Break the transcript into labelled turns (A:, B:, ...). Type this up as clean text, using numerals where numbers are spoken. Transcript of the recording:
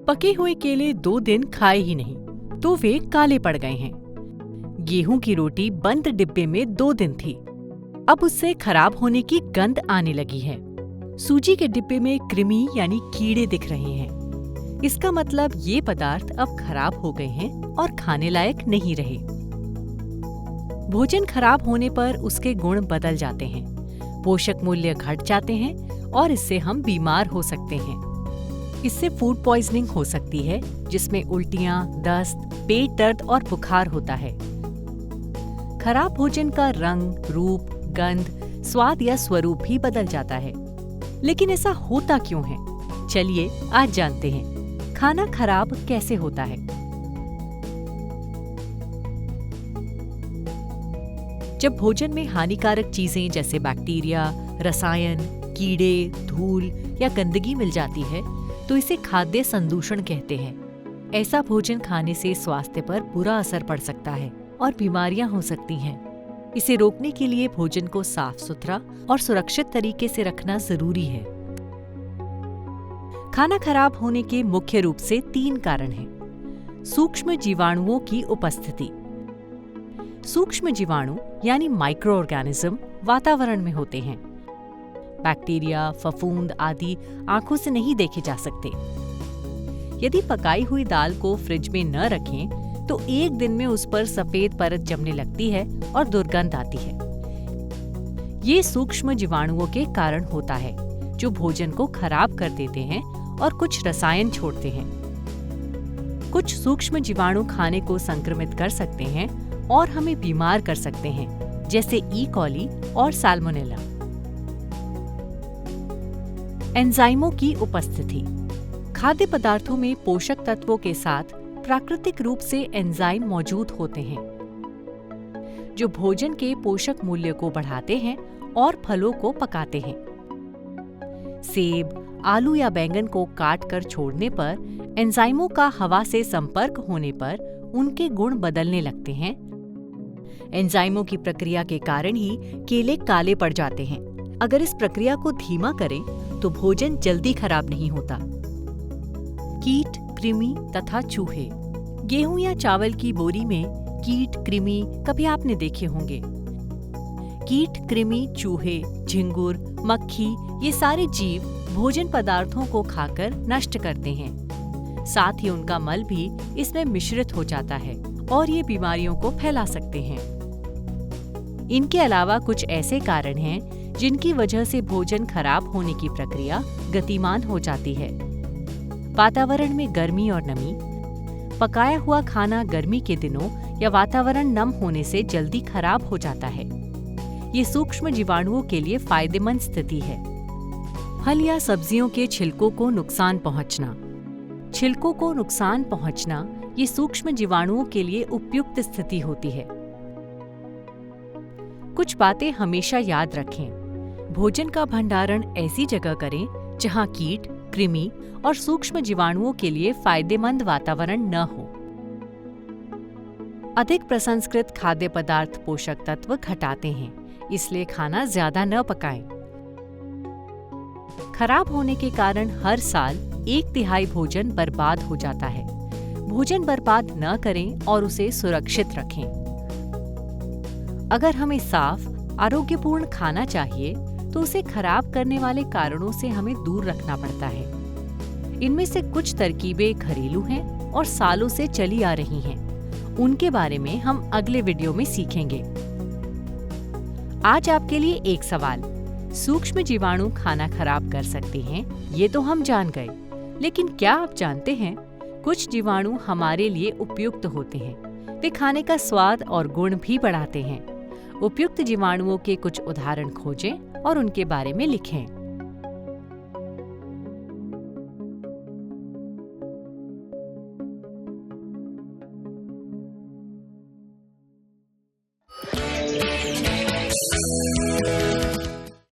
A: पके हुए केले 2 दिन खाए ही नहीं तो वे काले पड़ गए हैं। गेहूं की रोटी बंद डिब्बे में 2 दिन थी, अब उससे खराब होने की गंध आने लगी है। सूजी के डिब्बे में कृमि यानी कीड़े दिख रहे हैं। इसका मतलब ये पदार्थ अब खराब हो गए हैं और खाने लायक नहीं रहे। भोजन खराब होने पर उसके गुण बदल जाते हैं, पोषक मूल्य घट जाते हैं और इससे हम बीमार हो सकते हैं। इससे फूड पॉइजनिंग हो सकती है, जिसमें उल्टियां, दस्त, पेट दर्द और बुखार होता है। खराब भोजन का रंग, रूप, गंध, स्वाद या स्वरूप भी बदल जाता है। लेकिन ऐसा होता क्यों है? चलिए आज जानते हैं खाना खराब कैसे होता है। जब भोजन में हानिकारक चीजें जैसे बैक्टीरिया, रसायन, कीड़े, धूल या गंदगी मिल जाती है तो इसे खाद्य संदूषण कहते हैं। ऐसा भोजन खाने से स्वास्थ्य पर बुरा असर पड़ सकता है और बीमारियां हो सकती हैं। इसे रोकने के लिए भोजन को साफ सुथरा और सुरक्षित तरीके से रखना जरूरी है। खाना खराब होने के मुख्य रूप से 3 कारण हैं। सूक्ष्म जीवाणुओं की उपस्थिति। सूक्ष्म जीवाणु यानी माइक्रो ऑर्गेनिज्म वातावरण में होते हैं। बैक्टीरिया, फफूंद आदि आंखों से नहीं देखे जा सकते। यदि पकाई हुई दाल को फ्रिज में न रखें तो 1 दिन में उस पर सफेद परत जमने लगती है और दुर्गंध आती है। ये सूक्ष्म जीवाणुओं के कारण होता है, जो भोजन को खराब कर देते हैं और कुछ रसायन छोड़ते हैं। कुछ सूक्ष्म जीवाणु खाने को संक्रमित कर सकते हैं और हमें बीमार कर सकते हैं, जैसे ई. कॉली और साल्मोनेला। एंजाइमों की उपस्थिति। खाद्य पदार्थों में पोषक तत्वों के साथ प्राकृतिक रूप से एंजाइम मौजूद होते हैं, जो भोजन के पोषक मूल्य को बढ़ाते हैं और फलों को पकाते हैं। सेब, आलू या बैंगन को काट कर छोड़ने पर एंजाइमों का हवा से संपर्क होने पर उनके गुण बदलने लगते हैं। एंजाइमों की प्रक्रिया के कारण ही केले काले पड़ जाते हैं। अगर इस प्रक्रिया को धीमा करें तो भोजन जल्दी खराब नहीं होता। कीट, कृमि तथा चूहे। गेहूं या चावल की बोरी में कीट, कृमि कभी आपने देखे होंगे। कीट, कृमि, चूहे, झिंगुर, मक्खी ये सारे जीव भोजन पदार्थों को खाकर नष्ट करते हैं। साथ ही उनका मल भी इसमें मिश्रित हो जाता है और ये बीमारियों को फैला सकते हैं। इनके अलावा कुछ ऐसे कारण हैं जिनकी वजह से भोजन खराब होने की प्रक्रिया गतिमान हो जाती है। वातावरण में गर्मी और नमी। पकाया हुआ खाना गर्मी के दिनों या वातावरण नम होने से जल्दी खराब हो जाता है। ये सूक्ष्म जीवाणुओं के लिए फायदेमंद स्थिति है। फल या सब्जियों के छिलकों को नुकसान पहुंचना। छिलकों को नुकसान पहुंचना ये सूक्ष्म जीवाणुओं के लिए उपयुक्त स्थिति होती है। कुछ बातें हमेशा याद रखें। भोजन का भंडारण ऐसी जगह करें जहां कीट, कृमि और सूक्ष्म जीवाणुओं के लिए फायदेमंद वातावरण न हो। अधिक प्रसंस्कृत खाद्य पदार्थ पोषक तत्व घटाते हैं, इसलिए खाना ज्यादा न पकाएं। खराब होने के कारण हर साल 1/3 भोजन बर्बाद हो जाता है। भोजन बर्बाद न करें और उसे सुरक्षित रखें। अगर हमें साफ, आरोग्यपूर्ण खाना चाहिए तो उसे खराब करने वाले कारणों से हमें दूर रखना पड़ता है। इनमें से कुछ तरकीबें घरेलू हैं और सालों से चली आ रही हैं। उनके बारे में हम अगले वीडियो में सीखेंगे। आज आपके लिए एक सवाल। सूक्ष्म जीवाणु खाना खराब कर सकते हैं, ये तो हम जान गए, लेकिन क्या आप जानते हैं कुछ जीवाणु हमारे लिए उपयुक्त होते हैं। वे खाने का स्वाद और गुण भी बढ़ाते हैं। उपयुक्त जीवाणुओं के कुछ उदाहरण खोजें और उनके बारे में लिखें।